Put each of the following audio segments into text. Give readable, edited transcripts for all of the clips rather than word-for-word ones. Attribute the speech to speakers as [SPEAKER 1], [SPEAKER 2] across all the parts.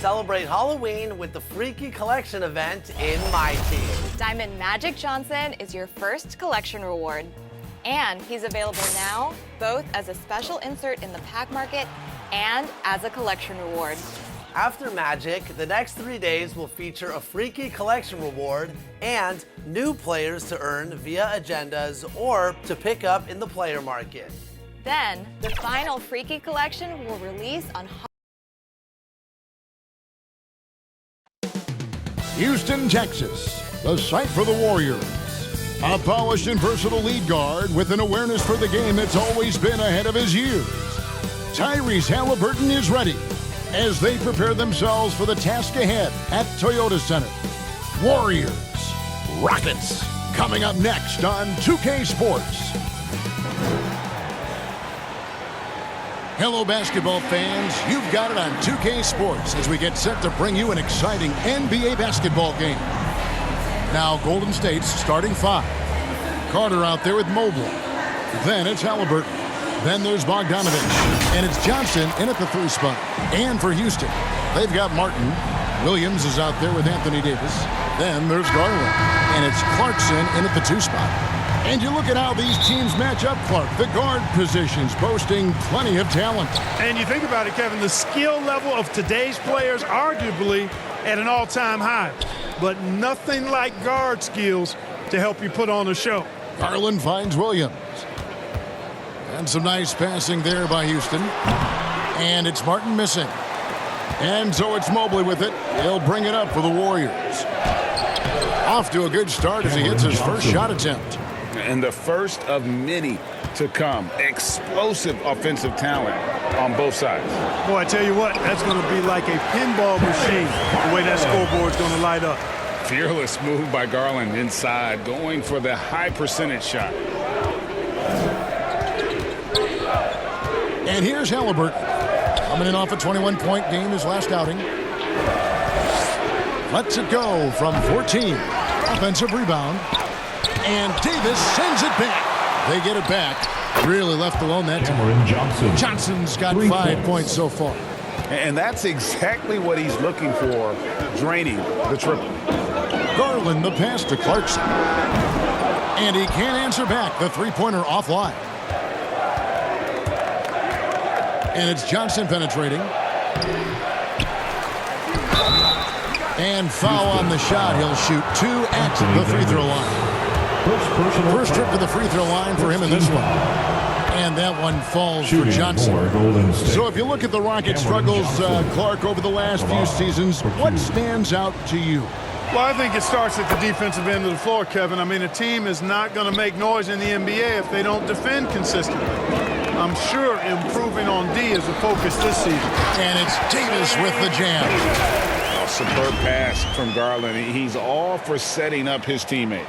[SPEAKER 1] celebrate Halloween with the Freaky Collection event in my team.
[SPEAKER 2] Diamond Magic Johnson is your first collection reward. And he's available now, both as a special insert in the pack market and as a collection reward.
[SPEAKER 1] After Magic, the next 3 days will feature a Freaky Collection reward and new players to earn via agendas or to pick up in the player market.
[SPEAKER 2] Then, the final Freaky Collection will release on
[SPEAKER 3] Houston, Texas, the site for the Warriors. A polished and versatile lead guard with an awareness for the game that's always been ahead of his years. Tyrese Halliburton is ready as they prepare themselves for the task ahead at Toyota Center. Warriors, Rockets, coming up next on 2K Sports. Hello, basketball fans. You've got it on 2K Sports as we get set to bring you an exciting NBA basketball game. Now, Golden State's starting five. Carter out there with Mobley. Then it's Halliburton. Then there's Bogdanovich. And it's Johnson in at the 3 spot. And for Houston, they've got Martin. Williams is out there with Anthony Davis. Then there's Garland. And it's Clarkson in at the 2 spot. And you look at how these teams match up, Clark. The guard positions boasting plenty of talent.
[SPEAKER 4] And you think about it, Kevin, the skill level of today's players arguably at an all-time high. But nothing like guard skills to help you put on a show.
[SPEAKER 3] Garland finds Williams. And some nice passing there by Houston. And it's Martin missing. And so it's Mobley with it. He'll bring it up for the Warriors. Off to a good start as he hits his first shot attempt.
[SPEAKER 5] And the first of many to come. Explosive offensive talent on both sides.
[SPEAKER 4] Boy, I tell you what, that's going to be like a pinball machine, the way that scoreboard's going to light up.
[SPEAKER 5] Fearless move by Garland inside, going for the high percentage shot.
[SPEAKER 3] And here's Halliburton, coming in off a 21-point game his last outing. Lets it go from 14. Offensive rebound. And Davis sends it back. They get it back. Really left alone that time. Johnson's got 5 points so far.
[SPEAKER 5] And that's exactly what he's looking for, draining the triple.
[SPEAKER 3] Garland the pass to Clarkson. And he can't answer back. The three-pointer offline. And it's Johnson penetrating. And foul on the shot. He'll shoot 2 at the free throw line. First trip to the free throw line for him in this one. And that one falls for Johnson. So if you look at the Rockets' struggles, Clark, over the last few seasons, what stands out to you?
[SPEAKER 4] Well, I think it starts at the defensive end of the floor, Kevin. I mean, a team is not going to make noise in the NBA if they don't defend consistently. I'm sure improving on D is a focus this season.
[SPEAKER 3] And it's Davis with the jam.
[SPEAKER 5] Oh, superb pass from Garland. He's all for setting up his teammates.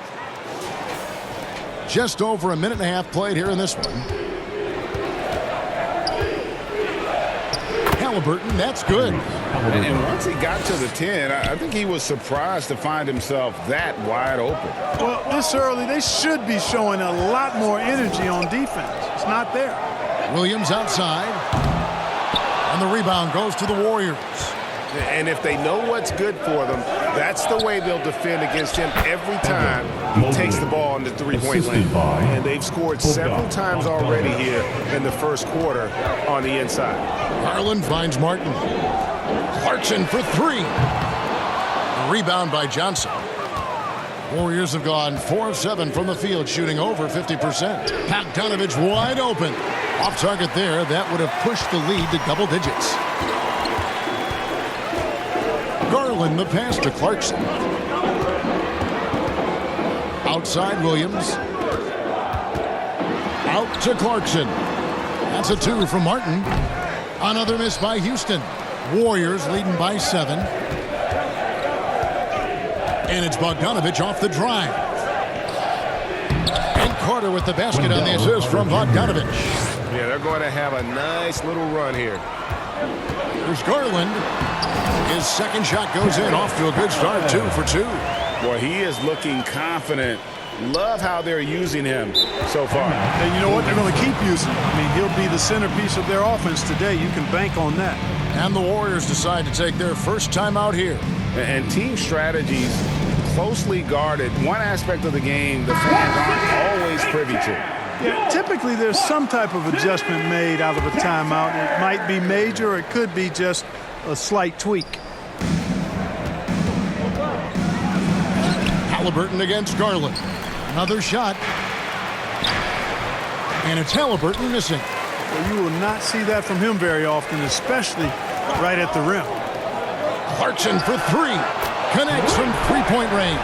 [SPEAKER 3] Just over a minute and a half played here in this one. Halliburton, that's good.
[SPEAKER 5] And once he got to the 10, I think he was surprised to find himself that wide open.
[SPEAKER 4] Well, this early, they should be showing a lot more energy on defense. It's not there.
[SPEAKER 3] Williams outside. And the rebound goes to the Warriors.
[SPEAKER 5] And if they know what's good for them, that's the way they'll defend against him every time he takes the ball in the three-point lane. And they've scored several times already here in the first quarter on the inside.
[SPEAKER 3] Garland finds Martin. Clarkson for 3. A rebound by Johnson. Warriors have gone 4 of 7 from the field, shooting over 50%. Bogdanovich wide open. Off target there. That would have pushed the lead to double digits. Garland the pass to Clarkson. Outside Williams. Out to Clarkson. That's a 2 from Martin. Another miss by Houston. Warriors leading by 7. And it's Bogdanovich off the drive. And Carter with the basket on the assist from Bogdanovich.
[SPEAKER 5] Yeah, they're going to have a nice little run here.
[SPEAKER 3] There's Garland. His second shot goes in, off to a good start, 2 for 2.
[SPEAKER 5] Boy, he is looking confident. Love how they're using him so far.
[SPEAKER 4] And you know what? They're going to keep using him. I mean, he'll be the centerpiece of their offense today. You can bank on that.
[SPEAKER 3] And the Warriors decide to take their first time out here.
[SPEAKER 5] And team strategies closely guarded. One aspect of the game the fans aren't always privy to.
[SPEAKER 4] Yeah, typically there's some type of adjustment made out of a timeout. It might be major, or it could be just a slight tweak.
[SPEAKER 3] Halliburton against Garland. Another shot. And it's Halliburton missing.
[SPEAKER 4] Well, you will not see that from him very often, especially right at the rim.
[SPEAKER 3] Clarkson for three. Connects from three-point range.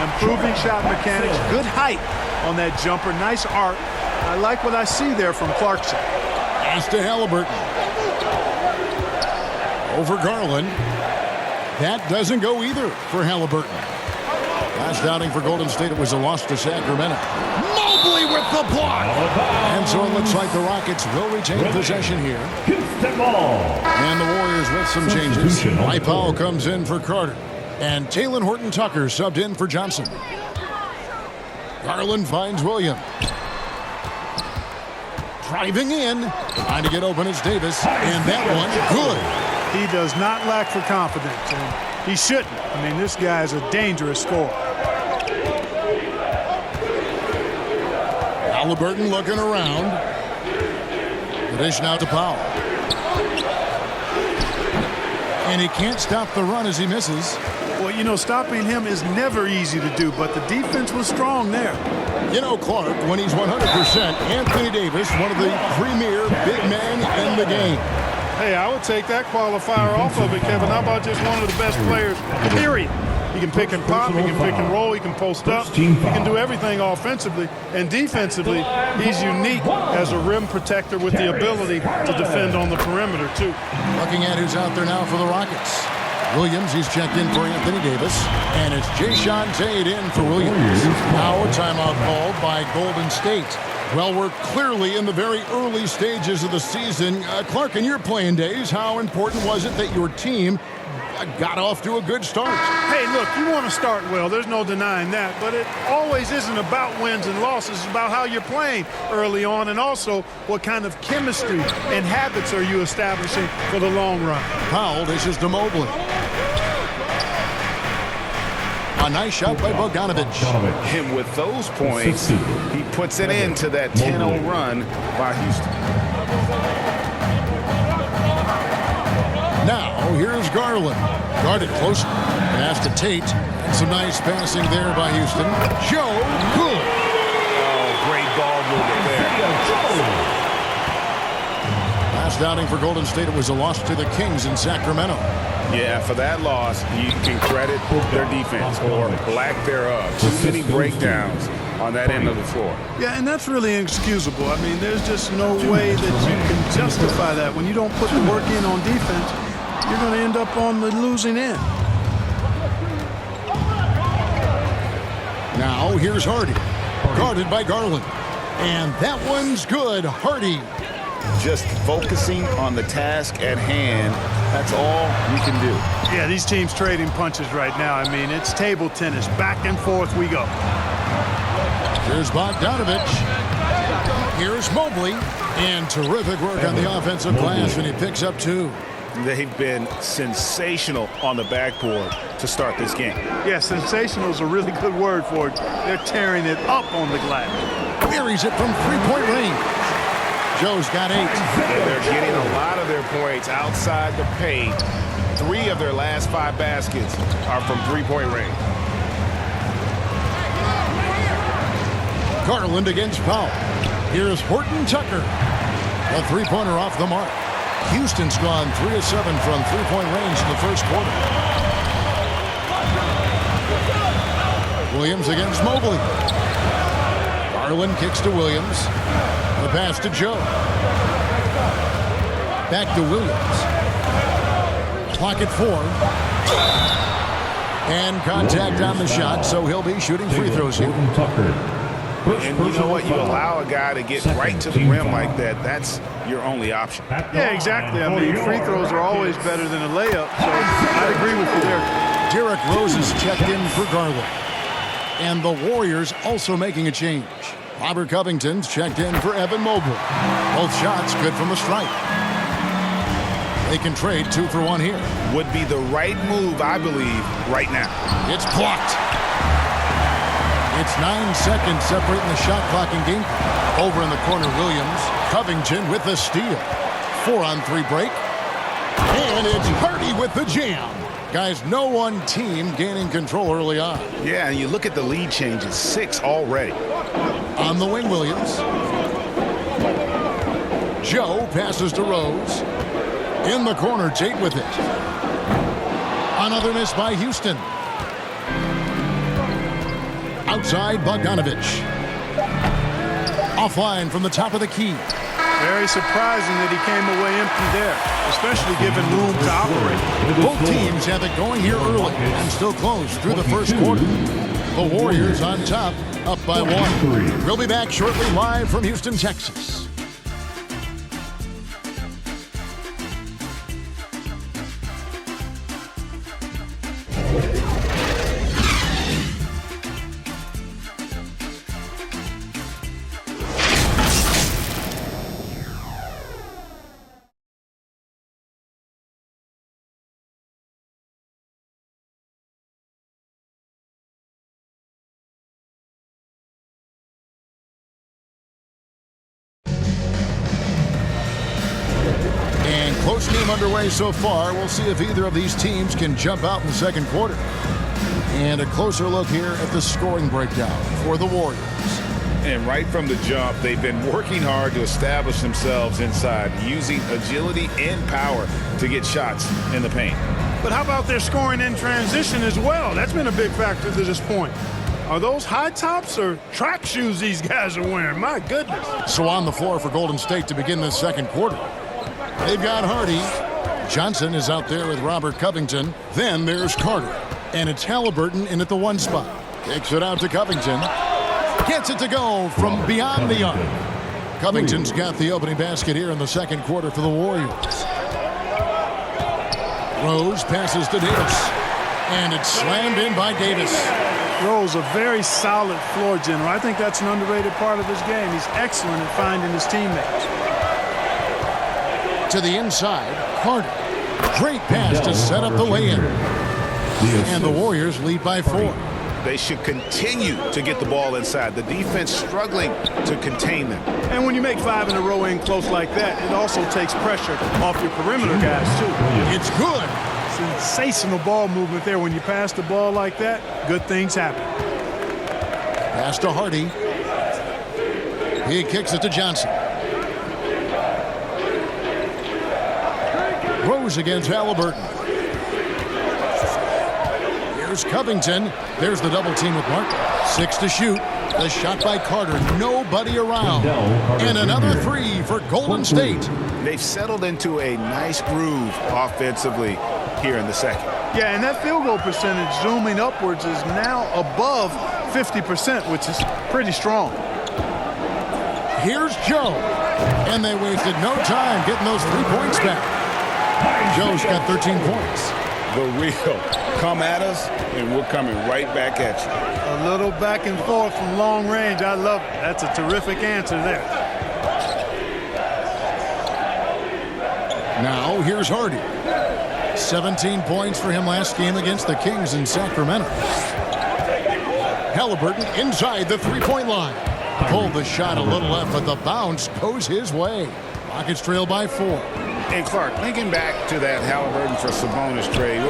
[SPEAKER 4] Improving shot mechanics, good height on that jumper, nice arc. I like what I see there from Clarkson.
[SPEAKER 3] Pass to Halliburton. Over Garland. That doesn't go either for Halliburton. Last outing for Golden State, it was a loss to Sacramento. Mobley with the block. And so it looks like the Rockets will retain possession here. And the Warriors with some changes. Mike Powell comes in for Carter. And Talen Horton-Tucker subbed in for Johnson. Garland finds Williams. Driving in. Trying to get open is Davis. And that one, good.
[SPEAKER 4] He does not lack for confidence, and he shouldn't. I mean, this guy is a dangerous scorer.
[SPEAKER 3] Halliburton looking around. The dish now to Powell. And he can't stop the run as he misses.
[SPEAKER 4] Well, you know, stopping him is never easy to do, but the defense was strong there.
[SPEAKER 3] You know, Clark, when he's 100%, Anthony Davis, one of the premier big men in the game.
[SPEAKER 4] Hey, I would take that qualifier off of it, Kevin. How about just one of the best players, period? He can pick and pop, he can pick and roll, he can post up, he can do everything offensively. And defensively, he's unique as a rim protector with the ability to defend on the perimeter, too.
[SPEAKER 3] Looking at who's out there now for the Rockets. Williams, he's checked in for Anthony Davis. And it's Jayshawn Tate in for Williams. Now a timeout called by Golden State. Well, we're clearly in the very early stages of the season. Clark, in your playing days, how important was it that your team got off to a good start?
[SPEAKER 4] Hey, look, you want to start well. There's no denying that. But it always isn't about wins and losses. It's about how you're playing early on, and also what kind of chemistry and habits are you establishing for the long run.
[SPEAKER 3] Powell dishes to Mobley. A nice shot by Bogdanovich.
[SPEAKER 5] And with those points, he puts it into that 10-0 run by Houston.
[SPEAKER 3] Now, here's Garland. Guarded close. Pass to Tate. And some nice passing there by Houston. Joe, good.
[SPEAKER 5] Oh, great ball movement there.
[SPEAKER 3] Last outing for Golden State, it was a loss to the Kings in Sacramento.
[SPEAKER 5] Yeah, for that loss, you can credit their defense or lack thereof. Too many breakdowns on that end of the floor.
[SPEAKER 4] Yeah, and that's really inexcusable. I mean, there's just no way that you can justify that. When you don't put the work in on defense, you're going to end up on the losing end.
[SPEAKER 3] Now, here's Hardy. Guarded by Garland. And that one's good. Hardy.
[SPEAKER 5] Just focusing on the task at hand, that's all you can do.
[SPEAKER 4] Yeah, these teams trading punches right now. I mean, it's table tennis. Back and forth we go.
[SPEAKER 3] Here's Bogdanovich. Here's Mobley. And terrific work on the offensive glass, and he picks up two.
[SPEAKER 5] They've been sensational on the backboard to start this game.
[SPEAKER 4] Yeah, sensational is a really good word for it. They're tearing it up on the glass.
[SPEAKER 3] Buries it from three-point range. Joe's got 8.
[SPEAKER 5] They're getting a lot of their points outside the paint. 3 of their last 5 baskets are from three-point range.
[SPEAKER 3] Garland against Powell. Here's Horton-Tucker. A three-pointer off the mark. Houston's gone 3 of 7 from three-point range in the first quarter. Williams against Mobley. Garland kicks to Williams. The pass to Joe. Back to Williams. Clock at 4. And contact on the shot, so he'll be shooting free throws here.
[SPEAKER 5] And you know what? You allow a guy to get right to the rim like that, that's your only option.
[SPEAKER 4] Yeah, exactly. I mean, free throws are always better than a layup, so I agree with you there.
[SPEAKER 3] Derrick Rose is checked in for Garland. And the Warriors also making a change. Robert Covington's checked in for Evan Mobley. Both shots good from the stripe. They can trade 2 for 1 here.
[SPEAKER 5] Would be the right move, I believe, right now.
[SPEAKER 3] It's blocked. It's 9 seconds separating the shot clock and game. Over in the corner, Williams. Covington with the steal. 4-on-3 break. And it's Hardy with the jam. Guys, no one team gaining control early on.
[SPEAKER 5] Yeah, and you look at the lead changes, 6 already.
[SPEAKER 3] On the wing, Williams. Joe passes to Rose. In the corner, Tate with it. Another miss by Houston. Outside, Bogdanovich. Offline from the top of the key.
[SPEAKER 4] Very surprising that he came away empty there, especially given room to operate.
[SPEAKER 3] Both teams have it going here early and still close through the first quarter. The Warriors on top, up by 1. We'll be back shortly live from Houston, Texas. Close game underway so far. We'll see if either of these teams can jump out in the second quarter. And a closer look here at the scoring breakdown for the Warriors.
[SPEAKER 5] And right from the jump, they've been working hard to establish themselves inside, using agility and power to get shots in the paint.
[SPEAKER 4] But how about their scoring in transition as well? That's been a big factor to this point. Are those high tops or track shoes these guys are wearing? My goodness.
[SPEAKER 3] So on the floor for Golden State to begin this second quarter. They've got Hardy. Johnson is out there with Robert Covington. Then there's Carter. And it's Halliburton in at the 1 spot. Kicks it out to Covington. Gets it to go from beyond the arc. Covington's got the opening basket here in the second quarter for the Warriors. Rose passes to Davis. And it's slammed in by Davis.
[SPEAKER 4] Rose, a very solid floor general. I think that's an underrated part of his game. He's excellent at finding his teammates.
[SPEAKER 3] To the inside, Carter. Great pass to set up the lay-in. And the Warriors lead by 4.
[SPEAKER 5] They should continue to get the ball inside. The defense struggling to contain them.
[SPEAKER 4] And when you make 5 in a row in close like that, it also takes pressure off your perimeter guys, too.
[SPEAKER 3] It's good.
[SPEAKER 4] Sensational ball movement there. When you pass the ball like that, good things happen.
[SPEAKER 3] Pass to Hardy. He kicks it to Johnson. Rose against Halliburton. Here's Covington. There's the double team with Martin. 6 to shoot. The shot by Carter. Nobody around. And another 3 for Golden State.
[SPEAKER 5] They've settled into a nice groove offensively here in the second.
[SPEAKER 4] Yeah, and that field goal percentage zooming upwards is now above 50%, which is pretty strong.
[SPEAKER 3] Here's Joe. And they wasted no time getting those 3 points back. Joe's got 13 points.
[SPEAKER 5] The real come at us, and we're coming right back at you.
[SPEAKER 4] A little back and forth from long range. I love it. That's a terrific answer there.
[SPEAKER 3] Now here's Hardy. 17 points for him last game against the Kings in Sacramento. Halliburton inside the 3-point line. Pulled the shot a little left, but the bounce goes his way. Rockets trail by 4.
[SPEAKER 5] And Clark, thinking back to that Halliburton for Sabonis trade,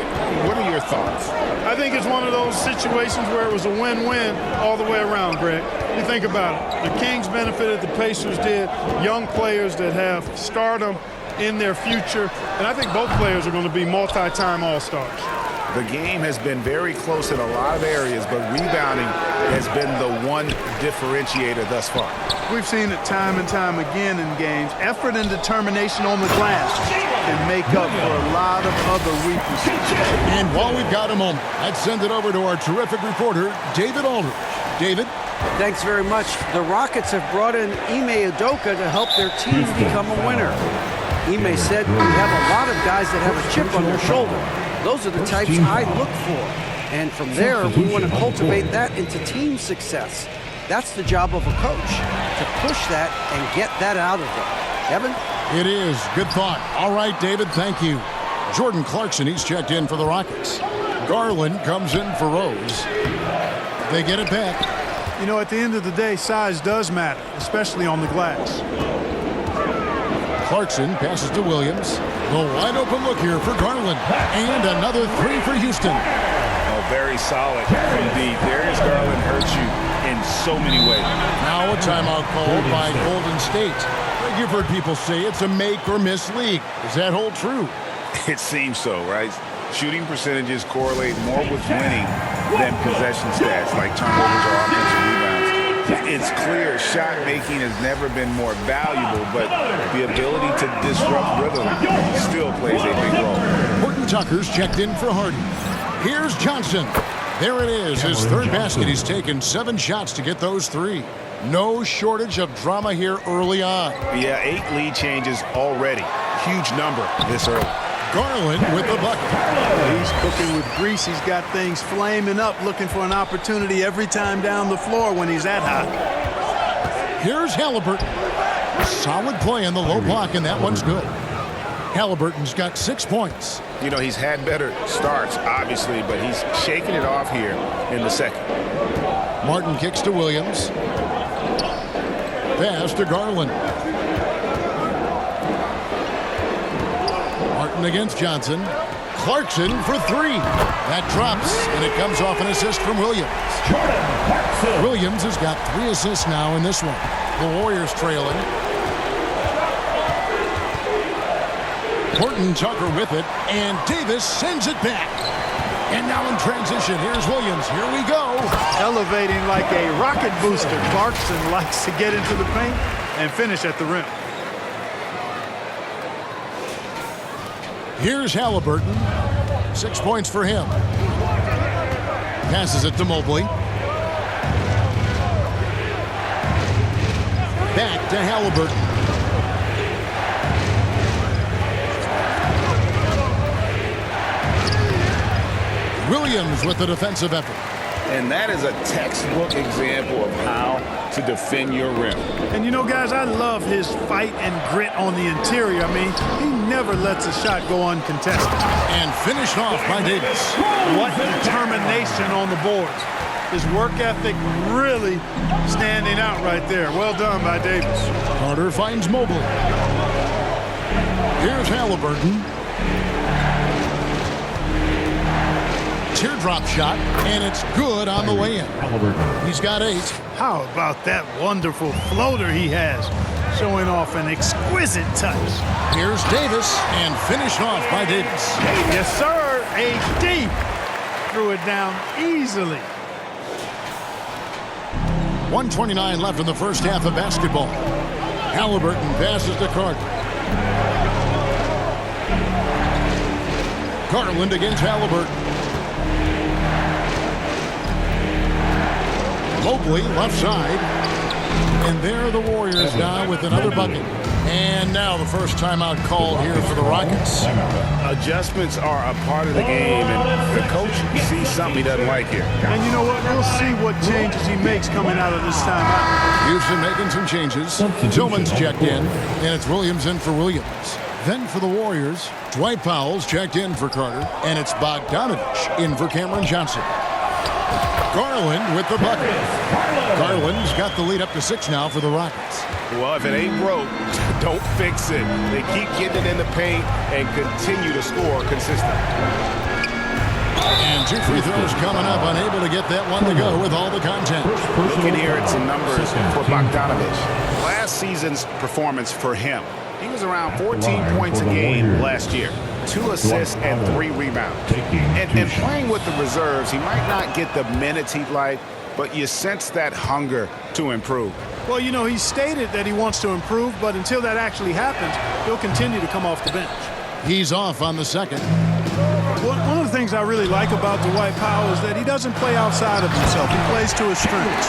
[SPEAKER 5] what are your thoughts?
[SPEAKER 4] I think it's one of those situations where it was a win-win all the way around, Greg. You think about it. The Kings benefited, the Pacers did. Young players that have stardom in their future. And I think both players are going to be multi-time All-Stars.
[SPEAKER 5] The game has been very close in a lot of areas, but rebounding has been the one differentiator thus far.
[SPEAKER 4] We've seen it time and time again in games. Effort and determination on the glass can make up for a lot of other weaknesses.
[SPEAKER 3] And while we've got a moment, let's send it over to our terrific reporter, David Aldridge. David?
[SPEAKER 6] Thanks very much. The Rockets have brought in Ime Udoka to help their team become a winner. Ime said, "We have a lot of guys that have a chip on their shoulder. Those are the types I look for. And from there, we want to cultivate that into team success. That's the job of a coach, to push that and get that out of them." Evan?
[SPEAKER 3] It is. Good thought. All right, David, thank you. Jordan Clarkson, he's checked in for the Rockets. Garland comes in for Rose. They get it back.
[SPEAKER 4] You know, at the end of the day, size does matter, especially on the glass.
[SPEAKER 3] Clarkson passes to Williams. The wide open look here for Garland. And another three for Houston.
[SPEAKER 7] Oh, very solid from deep. Darius Garland hurts you in so many ways.
[SPEAKER 3] Now a timeout called by Golden State. You've heard people say it's a make or miss league. Does that hold true?
[SPEAKER 7] It seems so, right? Shooting percentages correlate more with winning than possession stats like turnovers or offensive rebounds. It's clear shot making has never been more valuable, but the ability to disrupt rhythm still plays a big role.
[SPEAKER 3] Horton Tucker's checked in for Harden. Here's Johnson. There it is, his third basket. He's taken 7 shots to get those 3. No shortage of drama here early on.
[SPEAKER 7] Yeah, 8 lead changes already. Huge number this early.
[SPEAKER 3] Garland with the bucket.
[SPEAKER 4] He's cooking with grease. He's got things flaming up, looking for an opportunity every time down the floor when he's that hot.
[SPEAKER 3] Here's Halliburton. Solid play in the low block, and that one's good. Halliburton's got 6 points.
[SPEAKER 7] You know, he's had better starts, obviously, but he's shaking it off here in the second.
[SPEAKER 3] Martin kicks to Williams. Pass to Garland. Martin against Johnson. Clarkson for 3. That drops, and it comes off an assist from Williams. Williams has got 3 assists now in this one. The Warriors trailing. Horton Tucker with it, and Davis sends it back. And now in transition, here's Williams. Here we go.
[SPEAKER 4] Elevating like a rocket booster. Clarkson likes to get into the paint and finish at the rim.
[SPEAKER 3] Here's Halliburton. 6 points for him. Passes it to Mobley. Back to Halliburton. Williams with the defensive effort.
[SPEAKER 7] And that is a textbook example of how to defend your rim.
[SPEAKER 4] And you know, guys, I love his fight and grit on the interior. I mean, he never lets a shot go uncontested.
[SPEAKER 3] And finished off by Davis.
[SPEAKER 4] What determination on the boards. His work ethic really standing out right there. Well done by Davis.
[SPEAKER 3] Carter finds Mobley. Here's Halliburton. Teardrop shot, and it's good on the way in. He's got 8.
[SPEAKER 4] How about that wonderful floater he has, showing off an exquisite touch.
[SPEAKER 3] Here's Davis, and finished off by Davis.
[SPEAKER 4] Yes, sir. AD threw it down easily.
[SPEAKER 3] 1:29 left in the first half of basketball. Halliburton passes to Carter. Garland against Halliburton. Mobley left side. And there the Warriors now with another bucket. And now the first timeout call here for the Rockets.
[SPEAKER 7] Adjustments are a part of the game, and the coach sees something he doesn't like here.
[SPEAKER 4] And you know what? We'll see what changes he makes coming out of this timeout.
[SPEAKER 3] Houston making some changes. Tillman's checked in, and it's Williams in for Williams. Then for the Warriors, Dwight Powell's checked in for Carter, and it's Bogdanovich in for Cameron Johnson. Garland with the bucket. Garland's got the lead up to 6 now for the Rockets.
[SPEAKER 7] Well, if it ain't broke, don't fix it. They keep getting it in the paint and continue to score consistently.
[SPEAKER 3] And 2 free throws coming up, unable to get that one to go with all the content.
[SPEAKER 7] Looking here at some numbers for Bogdanovich. Last season's performance for him, he was around 14 points a game last year. 2 assists and 3 rebounds. And playing with the reserves, he might not get the minutes he'd like, but you sense that hunger to improve.
[SPEAKER 4] Well, you know, he stated that he wants to improve, but until that actually happens, he'll continue to come off the bench.
[SPEAKER 3] He's off on the second.
[SPEAKER 4] One of the things I really like about Dwight Powell is that he doesn't play outside of himself. He plays to his strengths.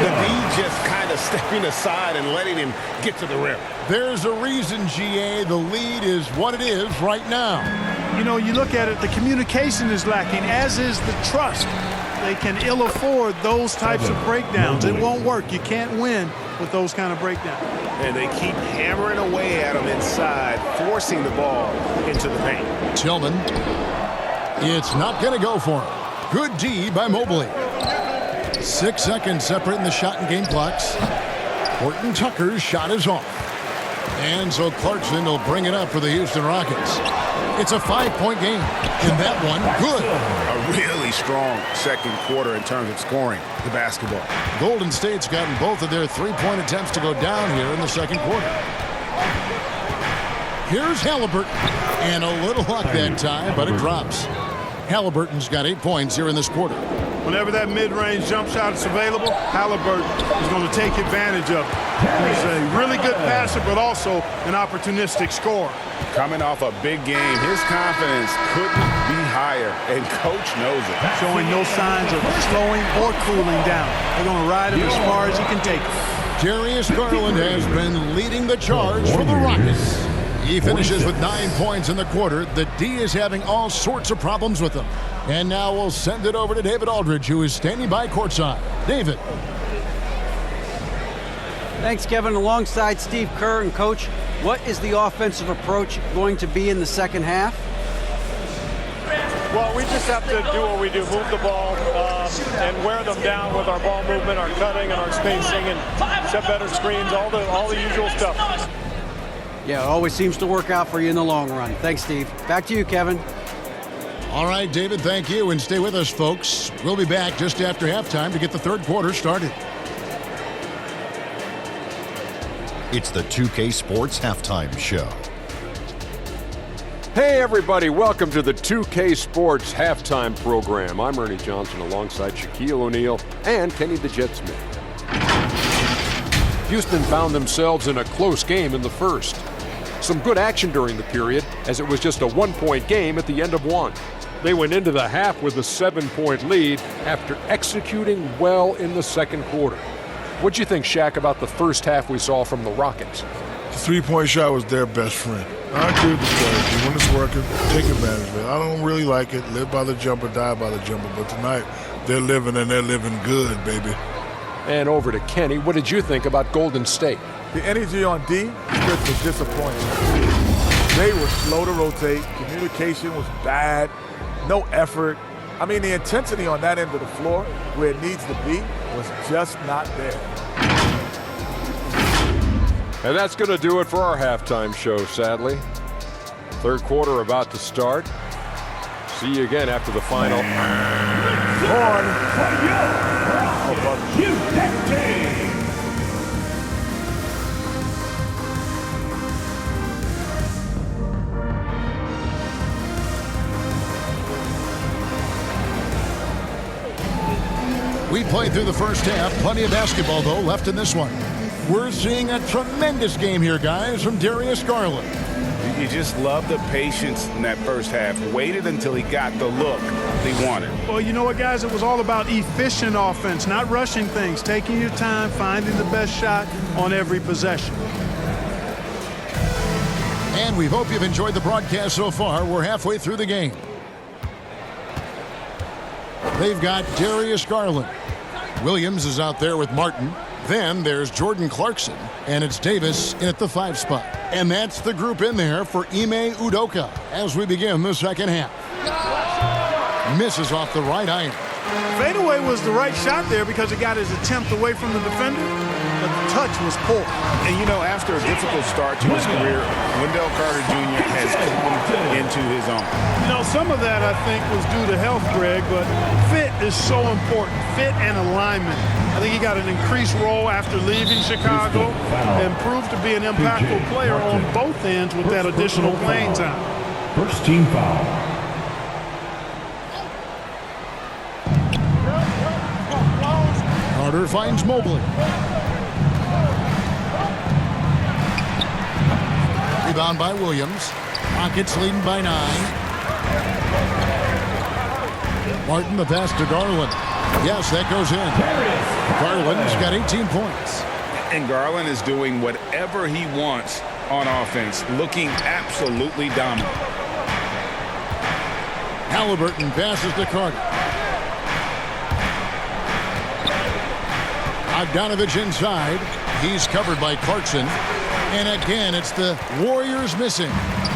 [SPEAKER 7] The D just kind of stepping aside and letting him get to the rim.
[SPEAKER 3] There's a reason, GA, the lead is what it is right now.
[SPEAKER 4] You know, you look at it, the communication is lacking, as is the trust. They can ill afford those types of breakdowns. It won't work. You can't win with those kind of breakdowns.
[SPEAKER 5] And they keep hammering away at him inside, forcing the ball into the paint.
[SPEAKER 3] Tillman. It's not going to go for him. Good D by Mobley. 6 seconds separating the shot and game clocks. Horton Tucker's shot is off. And so Clarkson will bring it up for the Houston Rockets. It's a 5-point game. And that one, good.
[SPEAKER 5] A really strong second quarter in terms of scoring the basketball.
[SPEAKER 3] Golden State's gotten both of their three-point attempts to go down here in the second quarter. Here's Halliburton. And a little luck that time, but it drops. Halliburton's got 8 points here in this quarter.
[SPEAKER 4] Whenever that mid-range jump shot is available, Halliburton is going to take advantage of it. He's a really good passer, but also an opportunistic scorer.
[SPEAKER 5] Coming off a big game, his confidence couldn't be higher, and Coach knows it.
[SPEAKER 4] Showing no signs of slowing or cooling down. They're going to ride him as far as he can take him.
[SPEAKER 3] Darius Garland has been leading the charge for the Rockets. He finishes with 9 points in the quarter. The D is having all sorts of problems with him. And now we'll send it over to David Aldridge, who is standing by courtside. David.
[SPEAKER 6] Thanks, Kevin. Alongside Steve Kerr and Coach, what is the offensive approach going to be in the second half?
[SPEAKER 8] Well, we just have to do what we do, move the ball and wear them down with our ball movement, our cutting, and our spacing, and set better screens, all the usual stuff.
[SPEAKER 6] Yeah, it always seems to work out for you in the long run. Thanks, Steve. Back to you, Kevin.
[SPEAKER 3] All right, David, thank you. And stay with us, folks. We'll be back just after halftime to get the third quarter started.
[SPEAKER 9] It's the 2K Sports Halftime Show.
[SPEAKER 10] Hey everybody, welcome to the 2K Sports Halftime Program. I'm Ernie Johnson alongside Shaquille O'Neal and Kenny the Jet Smith. Houston found themselves in a close game in the first. Some good action during the period, as it was just a 1-point game at the end of one. They went into the half with a 7-point lead after executing well in the second quarter. What'd you think, Shaq, about the first half we saw from the Rockets?
[SPEAKER 11] The three-point shot was their best friend. I agree with the strategy. When it's working, take advantage of it. I don't really like it. Live by the jumper, die by the jumper. But tonight, they're living, and they're living good, baby.
[SPEAKER 10] And over to Kenny. What did you think about Golden State?
[SPEAKER 12] The energy on D was disappointing. They were slow to rotate. Communication was bad. No effort. I mean, the intensity on that end of the floor, where it needs to be, was just not there.
[SPEAKER 10] And that's going to do it for our halftime show, sadly. Third quarter about to start. See you again after the final.
[SPEAKER 3] We played through the first half. Plenty of basketball, though, left in this one. We're seeing a tremendous game here, guys, from Darius Garland.
[SPEAKER 5] You just love the patience in that first half. Waited until he got the look he wanted.
[SPEAKER 4] Well, you know what, guys? It was all about efficient offense, not rushing things, taking your time, finding the best shot on every possession.
[SPEAKER 3] And we hope you've enjoyed the broadcast so far. We're halfway through the game. They've got Darius Garland. Williams is out there with Martin. Then there's Jordan Clarkson, and it's Davis in at the 5 spot. And that's the group in there for Ime Udoka as we begin the second half. Misses off the right iron.
[SPEAKER 4] Fadeaway was the right shot there because it got his attempt away from the defender, but the touch was poor.
[SPEAKER 5] And, you know, after a difficult start to his career, Wendell Carter Jr. has come into his own.
[SPEAKER 4] You know, some of that, I think, was due to health, Greg, but fit is so important. Fit and alignment. I think he got an increased role after leaving Chicago and proved to be an impactful player on both ends with that additional playing time.
[SPEAKER 13] First team foul.
[SPEAKER 3] Carter finds Mobley. Rebound by Williams. Rockets leading by 9. Martin, the pass to Garland. Yes, that goes in. Garland's got 18 points.
[SPEAKER 5] And Garland is doing whatever he wants on offense, looking absolutely dominant.
[SPEAKER 3] Halliburton passes to Carter. Bogdanovich inside. He's covered by Clarkson. And again, it's the Warriors missing.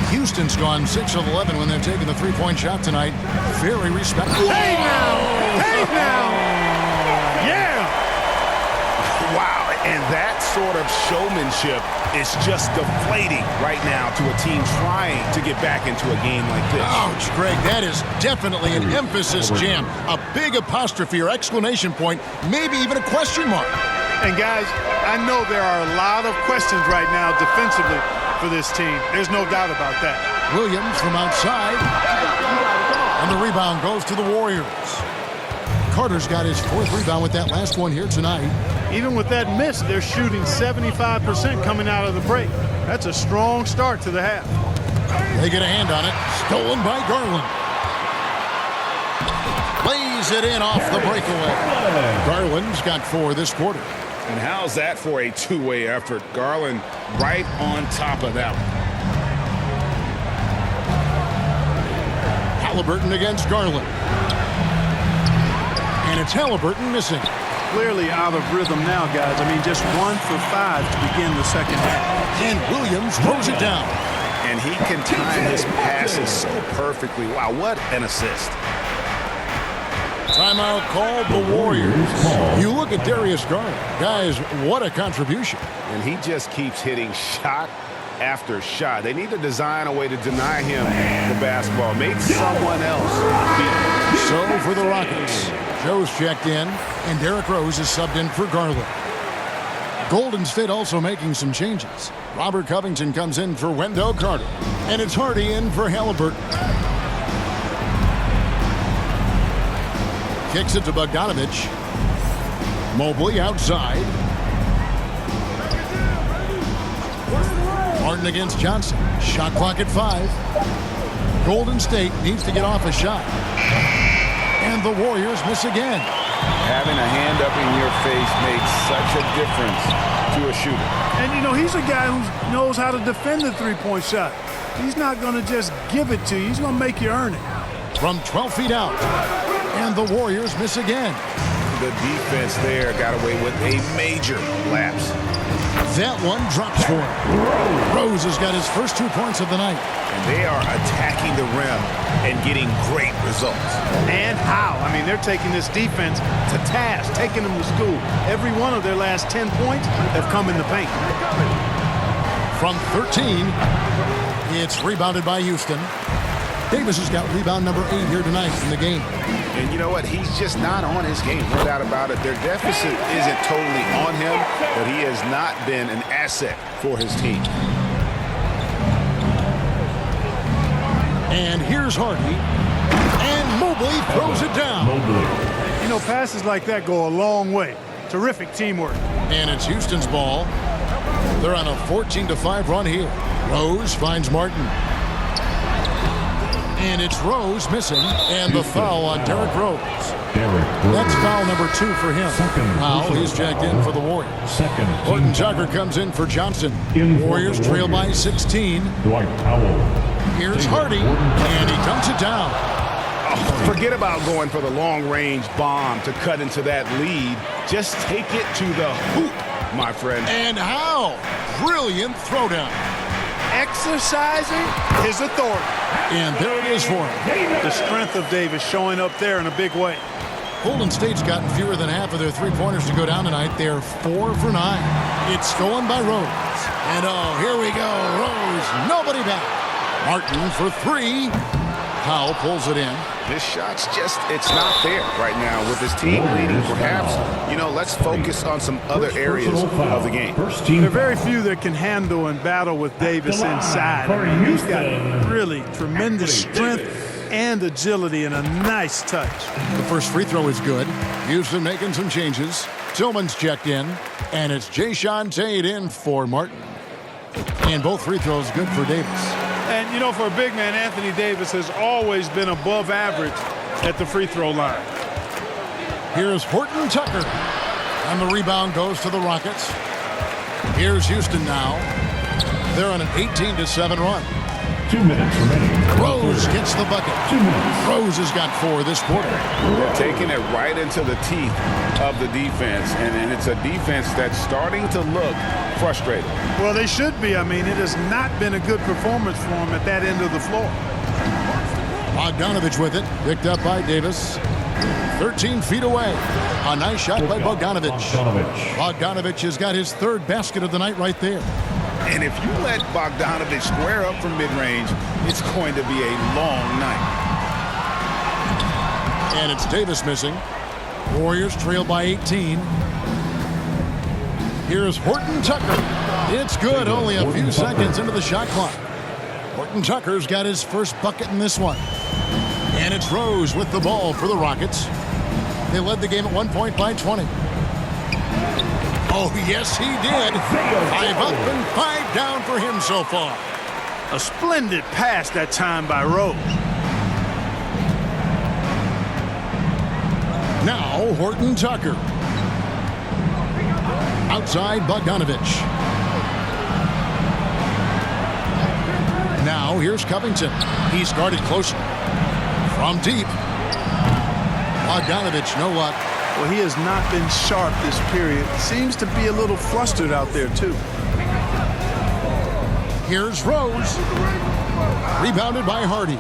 [SPEAKER 3] Houston's gone 6 of 11 when they're taking the three-point shot tonight. Very respectful.
[SPEAKER 4] Hey now! Hey now! Yeah!
[SPEAKER 5] Wow, and that sort of showmanship is just deflating right now to a team trying to get back into a game like this.
[SPEAKER 3] Ouch, Greg, that is definitely an emphasis jam. A big apostrophe or exclamation point, maybe even a question mark.
[SPEAKER 4] And guys, I know there are a lot of questions right now defensively for this team. There's no doubt about that.
[SPEAKER 3] Williams from outside. And the rebound goes to the Warriors. Carter's got his 4th rebound with that last one here tonight.
[SPEAKER 4] Even with that miss, they're shooting 75% coming out of the break. That's a strong start to the half.
[SPEAKER 3] They get a hand on it. Stolen by Garland. Lays it in off the breakaway. Garland's got 4 this quarter.
[SPEAKER 5] And how's that for a two-way effort? Garland right on top of that one.
[SPEAKER 3] Halliburton against Garland. And it's Halliburton missing.
[SPEAKER 4] Clearly out of rhythm now, guys. I mean, just 1 for 5 to begin the second half.
[SPEAKER 3] And Williams throws it down.
[SPEAKER 5] And he can time his passes so perfectly. Wow, what an assist.
[SPEAKER 3] Timeout called the Warriors. You look at Darius Garland. Guys, what a contribution.
[SPEAKER 5] And he just keeps hitting shot after shot. They need to design a way to deny him the basketball. Make someone else beat him.
[SPEAKER 3] So for the Rockets, Joe's checked in, and Derrick Rose is subbed in for Garland. Golden State also making some changes. Robert Covington comes in for Wendell Carter, and it's Hardy in for Halliburton. Kicks it to Bogdanovich. Mobley outside. Martin against Johnson. Shot clock at 5. Golden State needs to get off a shot. And the Warriors miss again.
[SPEAKER 7] Having a hand up in your face makes such a difference to a shooter.
[SPEAKER 4] And, you know, he's a guy who knows how to defend the three-point shot. He's not going to just give it to you. He's going to make you earn it.
[SPEAKER 3] From 12 feet out. And the Warriors miss again.
[SPEAKER 5] The defense there got away with a major lapse.
[SPEAKER 3] That one drops for him. Rose has got his first 2 points of the night.
[SPEAKER 5] And they are attacking the rim and getting great results.
[SPEAKER 4] And how? I mean, they're taking this defense to task, taking them to school. Every one of their last 10 points have come in the paint.
[SPEAKER 3] From 13, it's rebounded by Houston. Davis has got rebound number 8 here tonight in the game.
[SPEAKER 5] And you know what? He's just not on his game. No doubt about it. Their deficit isn't totally on him, but he has not been an asset for his team.
[SPEAKER 3] And here's Hardy. And Mobley throws it down.
[SPEAKER 4] You know, passes like that go a long way. Terrific teamwork.
[SPEAKER 3] And it's Houston's ball. They're on a 14-5 run here. Rose finds Martin. And it's Rose missing, and the foul on Derrick Rose. That's foul number 2 for him. Foul, he's jacked in for the Warriors. Horton Tucker comes in for Johnson. Warriors trail by 16. Here's Hardy, and he dunks it down.
[SPEAKER 5] Oh, forget about going for the long-range bomb to cut into that lead. Just take it to the hoop, my friend.
[SPEAKER 3] And how? Brilliant throwdown.
[SPEAKER 4] Exercising his authority.
[SPEAKER 3] And there it is for him.
[SPEAKER 4] The strength of Davis showing up there in a big way.
[SPEAKER 3] Golden State's gotten fewer than half of their three-pointers to go down tonight. They're 4 for 9. It's stolen by Rose. And oh, here we go. Rose, nobody back. Martin for 3. Powell pulls it in.
[SPEAKER 5] This shot's just, it's not there right now with his team leading. Perhaps, you know, let's focus on some other areas of the game.
[SPEAKER 4] There are very few that can handle and battle with Davis inside. I mean, he's got really tremendous strength and agility and a nice touch.
[SPEAKER 3] The first free throw is good. Houston making some changes. Tillman's checked in, and it's Jayshawn Tate in for Martin. And both free throws good for Davis.
[SPEAKER 4] And, you know, for a big man, Anthony Davis has always been above average at the free throw line.
[SPEAKER 3] Here's Horton Tucker. And the rebound goes to the Rockets. Here's Houston now. They're on an 18-7 run.
[SPEAKER 13] 2 minutes remaining.
[SPEAKER 3] Rose gets the bucket.
[SPEAKER 13] 2 minutes.
[SPEAKER 3] Rose has got 4 this quarter.
[SPEAKER 7] They're taking it right into the teeth of the defense, and it's a defense that's starting to look frustrated.
[SPEAKER 4] Well, they should be. I mean, it has not been a good performance for them at that end of the floor.
[SPEAKER 3] Bogdanovich with it, picked up by Davis. 13 feet away. A nice shot by Bogdanovich. Bogdanovich has got his 3rd basket of the night right there.
[SPEAKER 7] And if you let Bogdanovich square up from mid-range, it's going to be a long night.
[SPEAKER 3] And it's Davis missing. Warriors trail by 18. Here's Horton Tucker. It's good, only a few seconds into the shot clock. Horton Tucker's got his first bucket in this one. And it's Rose with the ball for the Rockets. They led the game at 1 point by 20. Oh, yes, he did. 5 up and 5 down for him so far.
[SPEAKER 4] A splendid pass that time by Rose.
[SPEAKER 3] Now, Horton Tucker. Outside Bogdanovich. Now, here's Covington. He's guarded closely. From deep. Bogdanovich, no luck.
[SPEAKER 4] Well, he has not been sharp this period. Seems to be a little flustered out there, too.
[SPEAKER 3] Here's Rose. Rebounded by Hardy.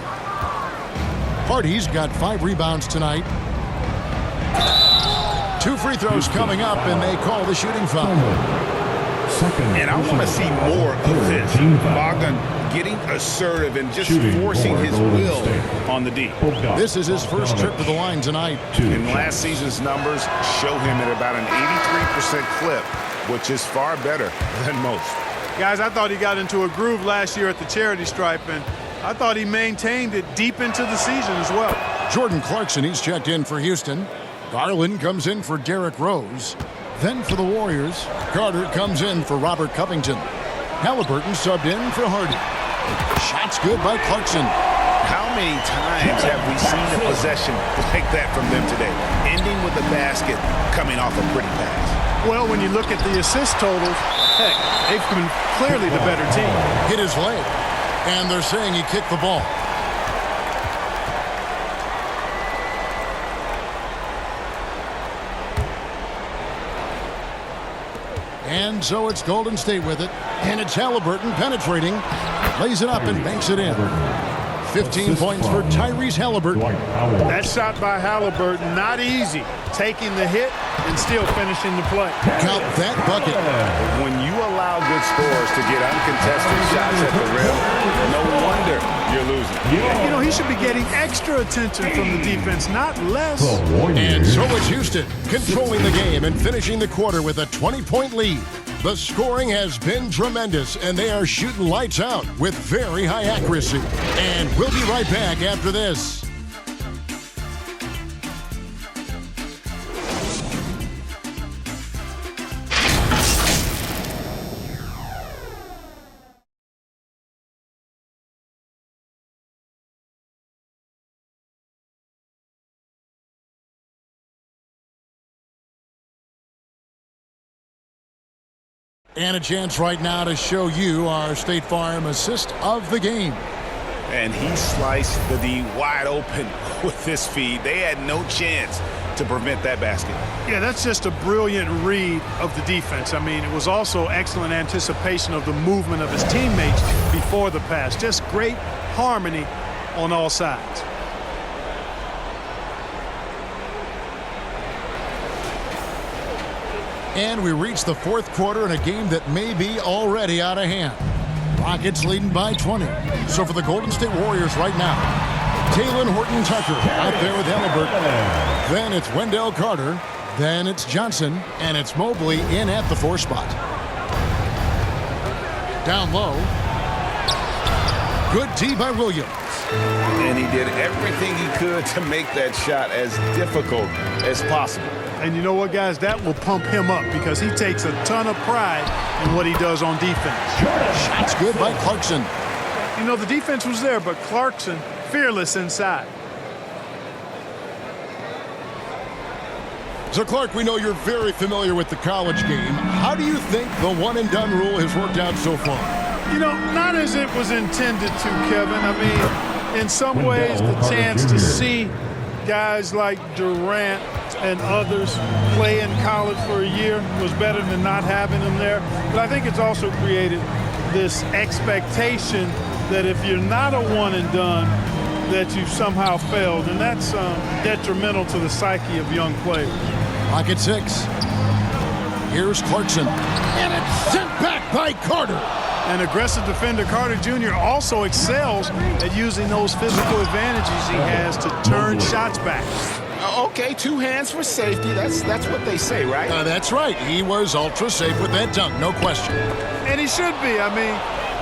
[SPEAKER 3] Hardy's got 5 rebounds tonight. 2 free throws coming up, and they call the shooting foul.
[SPEAKER 7] And I want to see more of this. Bogdan getting assertive and just forcing his will on the D.
[SPEAKER 3] This is his first trip to the line tonight.
[SPEAKER 7] And last season's numbers show him at about an 83% clip, which is far better than most.
[SPEAKER 4] Guys, I thought he got into a groove last year at the charity stripe, and I thought he maintained it deep into the season as well.
[SPEAKER 3] Jordan Clarkson, he's checked in for Houston. Garland comes in for Derrick Rose. Then for the Warriors, Carter comes in for Robert Covington. Halliburton subbed in for Hardy. Shots good by Clarkson.
[SPEAKER 7] How many times have we seen a possession like that from them today? Ending with a basket, coming off a pretty pass.
[SPEAKER 4] Well, when you look at the assist totals, heck, they've been clearly the better team.
[SPEAKER 3] Hit his leg, and they're saying he kicked the ball. And so it's Golden State with it. And it's Halliburton penetrating. Lays it up and banks it in. 15 points for Tyrese Halliburton.
[SPEAKER 4] That shot by Halliburton, not easy. Taking the hit and still finishing the play.
[SPEAKER 3] Count that bucket.
[SPEAKER 7] When you allow good scores to get uncontested shots at the rim, no wonder you're losing.
[SPEAKER 4] You know, he should be getting extra attention from the defense, not less.
[SPEAKER 3] And so it's Houston controlling the game and finishing the quarter with a 20-point lead. The scoring has been tremendous, and they are shooting lights out with very high accuracy. And we'll be right back after this. And a chance right now to show you our State Farm assist of the game.
[SPEAKER 7] And he sliced the D wide open with this feed. They had no chance to prevent that basket.
[SPEAKER 4] Yeah, that's just a brilliant read of the defense. I mean, it was also excellent anticipation of the movement of his teammates before the pass. Just great harmony on all sides.
[SPEAKER 3] And we reach the fourth quarter in a game that may be already out of hand. Rockets leading by 20. So for the Golden State Warriors right now, Talen Horton-Tucker out there with Halliburton. Then it's Wendell Carter. Then it's Johnson. And it's Mobley in at the 4 spot. Down low. Good D by Williams.
[SPEAKER 7] And he did everything he could to make that shot as difficult as possible.
[SPEAKER 4] And you know what, guys? That will pump him up because he takes a ton of pride in what he does on defense.
[SPEAKER 3] Shots good by Clarkson.
[SPEAKER 4] You know, the defense was there, but Clarkson fearless inside.
[SPEAKER 3] So, Clark, we know you're very familiar with the college game. How do you think the one-and-done rule has worked out so far?
[SPEAKER 4] You know, not as it was intended to, Kevin. I mean, in some ways, the chance to see guys like Durant and others play in college for a year was better than not having them there. But I think it's also created this expectation that if you're not a one and done, that you've somehow failed. And that's detrimental to the psyche of young players.
[SPEAKER 3] Pocket 6. Here's Clarkson. And it's sent back by Carter.
[SPEAKER 4] An aggressive defender, Carter Jr. also excels at using those physical advantages he has to turn shots back.
[SPEAKER 7] Okay, 2 hands for safety. That's what they say, right?
[SPEAKER 3] That's right. He was ultra safe with that dunk, no question.
[SPEAKER 4] And he should be. I mean,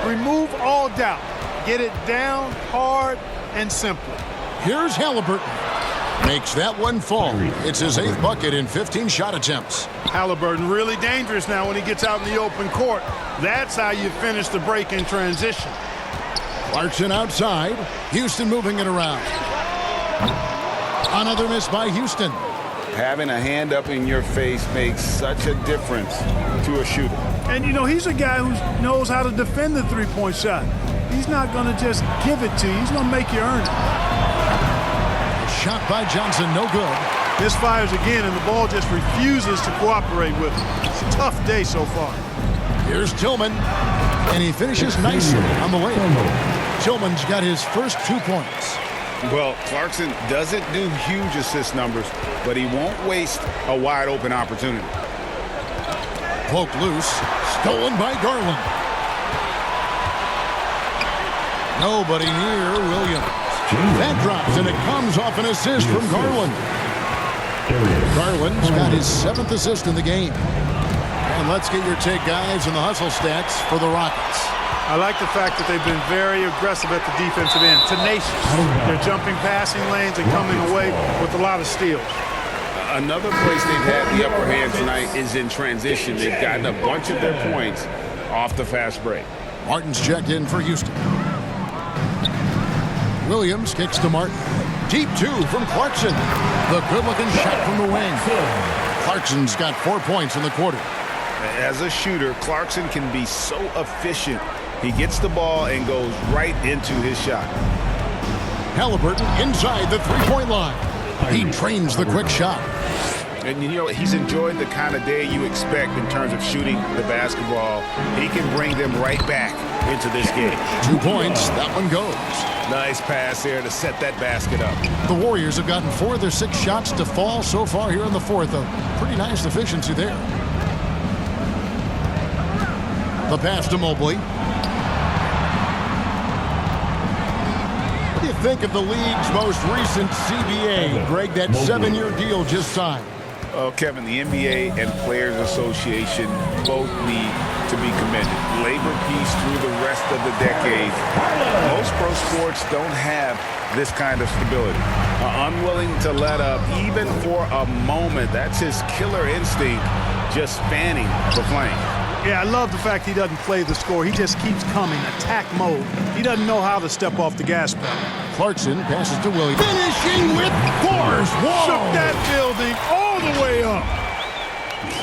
[SPEAKER 4] remove all doubt. Get it down hard and simple.
[SPEAKER 3] Here's Halliburton. Makes that one fall. It's his 8th bucket in 15 shot attempts.
[SPEAKER 4] Halliburton really dangerous now when he gets out in the open court. That's how you finish the break in transition.
[SPEAKER 3] Clarkson outside. Houston moving it around. Another miss by Houston.
[SPEAKER 7] Having a hand up in your face makes such a difference to a shooter.
[SPEAKER 4] And, you know, he's a guy who knows how to defend the three-point shot. He's not going to just give it to you. He's going to make you earn it.
[SPEAKER 3] Shot by Johnson, no good.
[SPEAKER 4] Misfires again, and the ball just refuses to cooperate with him. It's a tough day so far.
[SPEAKER 3] Here's Tillman, and he finishes nicely on the way. Tillman's got his first 2 points.
[SPEAKER 7] Well, Clarkson doesn't do huge assist numbers, but he won't waste a wide-open opportunity.
[SPEAKER 3] Poke loose, stolen by Garland. Nobody near Williams. That drops, and it comes off an assist from Garland. Garland's got his 7th assist in the game. And let's get your take, guys, on the hustle stats for the Rockets.
[SPEAKER 4] I like the fact that they've been very aggressive at the defensive end, tenacious. They're jumping passing lanes and coming away with a lot of steals.
[SPEAKER 7] Another place they've had the upper hand tonight is in transition. They've gotten a bunch of their points off the fast break.
[SPEAKER 3] Martin's checked in for Houston. Williams kicks to Martin. Deep 2 from Clarkson. The good-looking shot from the wing. Clarkson's got 4 points in the quarter.
[SPEAKER 7] As a shooter, Clarkson can be so efficient. He gets the ball and goes right into his shot.
[SPEAKER 3] Halliburton inside the three-point line. He trains the quick shot.
[SPEAKER 7] And, you know, he's enjoyed the kind of day you expect in terms of shooting the basketball. He can bring them right back into this game.
[SPEAKER 3] 2 points. That one goes.
[SPEAKER 7] Nice pass there to set that basket up.
[SPEAKER 3] The Warriors have gotten 4 of their 6 shots to fall so far here in the 4th. A pretty nice efficiency there. The pass to Mobley. What do you think of the league's most recent CBA? Greg, that 7-year deal just signed.
[SPEAKER 7] Oh, Kevin, the NBA and Players Association both need to be commended. Labor peace through the rest of the decade. Most pro sports don't have this kind of stability. Unwilling to let up even for a moment. That's his killer instinct, just fanning the flame.
[SPEAKER 4] Yeah, I love the fact he doesn't play the score. He just keeps coming, attack mode. He doesn't know how to step off the gas pedal.
[SPEAKER 3] Clarkson passes to Williams. Finishing with force. Whoa!
[SPEAKER 4] Shook that building all the way up.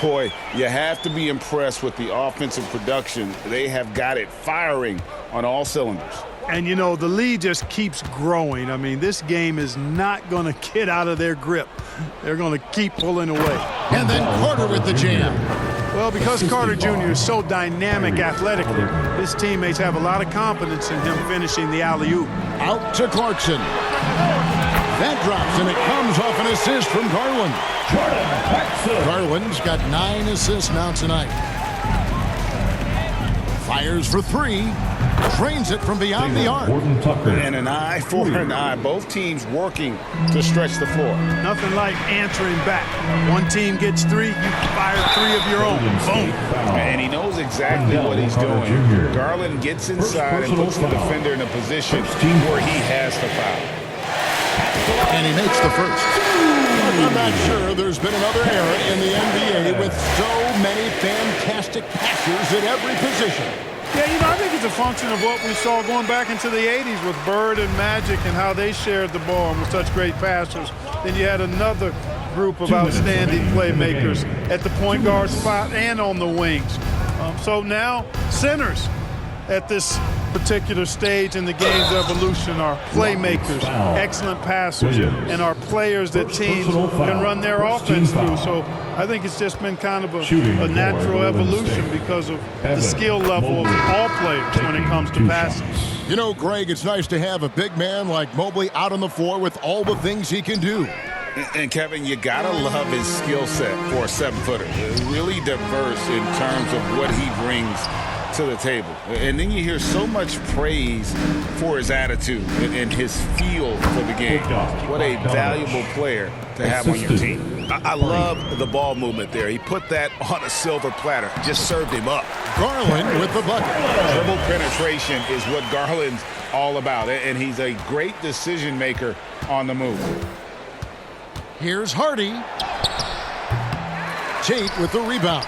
[SPEAKER 7] Boy, you have to be impressed with the offensive production. They have got it firing on all cylinders.
[SPEAKER 4] And, you know, the lead just keeps growing. I mean, this game is not going to get out of their grip. They're going to keep pulling away.
[SPEAKER 3] And then Carter with the jam.
[SPEAKER 4] Well, because Carter Jr. is so dynamic athletically, his teammates have a lot of confidence in him finishing the alley-oop.
[SPEAKER 3] Out to Clarkson. That drops, and it comes off an assist from Garland. Garland's got 9 assists now tonight. Fires for 3. Trains it from beyond the arc.
[SPEAKER 7] And an eye for an eye. Both teams working to stretch the floor.
[SPEAKER 4] Nothing like answering back. One team gets 3, you fire 3 of your own. Boom.
[SPEAKER 7] And he knows exactly what he's doing. Garland gets inside and puts the defender in a position where he has to foul.
[SPEAKER 3] And he makes the first. I'm not sure there's been another era in the NBA with so many fantastic passers at every position.
[SPEAKER 4] Yeah, you know, I think it's a function of what we saw going back into the 80s with Bird and Magic and how they shared the ball and were such great passers. Then you had another group of outstanding playmakers at the point guard spot and on the wings. So now, centers at this particular stage in the game's evolution are playmakers, excellent passers, and are players that teams can run their offense through. So I think it's just been kind of a natural evolution because of the skill level of all players when it comes to passing.
[SPEAKER 3] You know, Greg, it's nice to have a big man like Mobley out on the floor with all the things he can do.
[SPEAKER 7] And Kevin, you gotta love his skill set for a 7-footer. Really diverse in terms of what he brings to the table. And then you hear so much praise for his attitude and his feel for the game. What a valuable player to have on your team. I love the ball movement there. He put that on a silver platter, just served him up.
[SPEAKER 3] Garland with the bucket.
[SPEAKER 7] Dribble penetration is what Garland's all about, and he's a great decision maker on the move.
[SPEAKER 3] Here's Hardy. Tate with the rebound.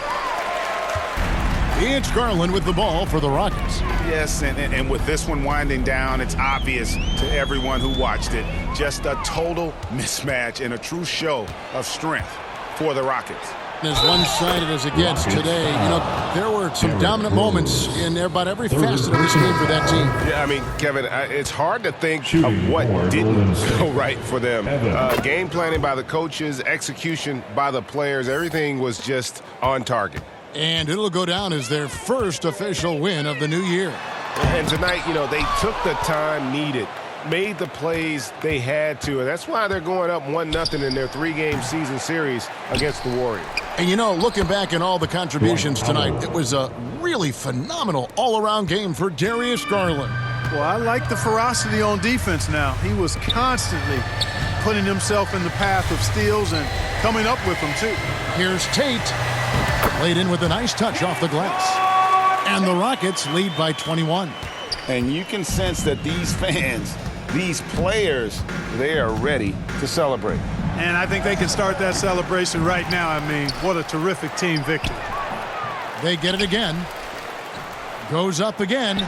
[SPEAKER 3] It's Garland with the ball for the Rockets.
[SPEAKER 7] Yes, and with this one winding down, it's obvious to everyone who watched it. Just a total mismatch and a true show of strength for the Rockets.
[SPEAKER 3] As one-sided as it gets today, you know, there were some dominant moments in about every facet of this game for that team.
[SPEAKER 5] Yeah, I mean, Kevin, it's hard to think of what didn't go right for them. Game planning by the coaches, execution by the players, everything was just on target.
[SPEAKER 3] And it'll go down as their first official win of the new year.
[SPEAKER 5] And tonight, you know, they took the time needed, made the plays they had to, and that's why they're going up 1-0 in their 3-game season series against the Warriors.
[SPEAKER 3] And, you know, looking back at all the contributions tonight, it was a really phenomenal all-around game for Darius Garland.
[SPEAKER 4] Well, I like the ferocity on defense now. He was constantly putting himself in the path of steals and coming up with them, too.
[SPEAKER 3] Here's Tate. Laid in with a nice touch off the glass. And the Rockets lead by 21.
[SPEAKER 7] And you can sense that these fans, these players, they are ready to celebrate.
[SPEAKER 4] And I think they can start that celebration right now. I mean, what a terrific team victory.
[SPEAKER 3] They get it again. Goes up again.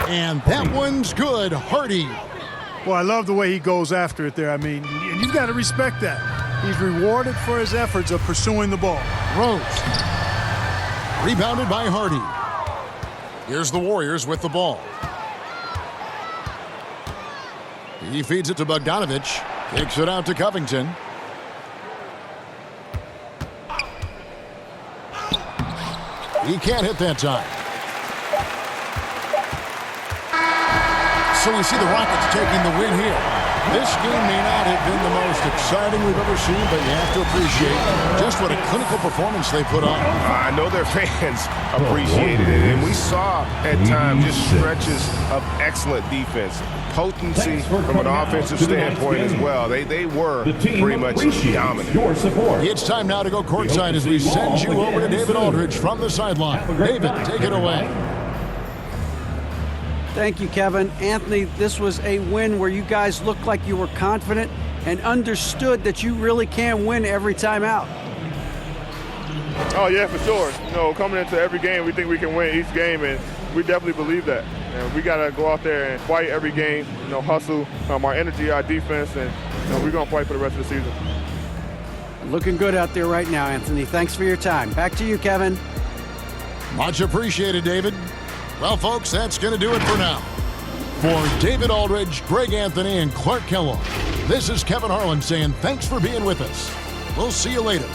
[SPEAKER 3] And that one's good. Hardy.
[SPEAKER 4] Well, I love the way he goes after it there. I mean, and you've got to respect that. He's rewarded for his efforts of pursuing the ball.
[SPEAKER 3] Rose. Rebounded by Hardy. Here's the Warriors with the ball. He feeds it to Bogdanovich. Kicks it out to Covington. He can't hit that time. So we see the Rockets taking the win here. This game may not have been the most exciting we've ever seen, but you have to appreciate just what a clinical performance they put on.
[SPEAKER 5] I know their fans appreciated it, and we saw at times just stretches of excellent defense. Potency from an offensive standpoint as well. They were pretty much dominant.
[SPEAKER 3] It's time now to go courtside as we send you over to David Aldridge from the sideline. David, take it away.
[SPEAKER 6] Thank you, Kevin. Anthony, this was a win where you guys looked like you were confident and understood that you really can win every time out.
[SPEAKER 14] Oh, yeah, for sure. You know, coming into every game, we think we can win each game, and we definitely believe that. And we got to go out there and fight every game, you know, hustle, our energy, our defense, and we're going to fight for the rest of the season.
[SPEAKER 6] Looking good out there right now, Anthony. Thanks for your time. Back to you, Kevin.
[SPEAKER 3] Much appreciated, David. Well, folks, that's going to do it for now. For David Aldridge, Greg Anthony, and Clark Kellogg, this is Kevin Harlan saying thanks for being with us. We'll see you later.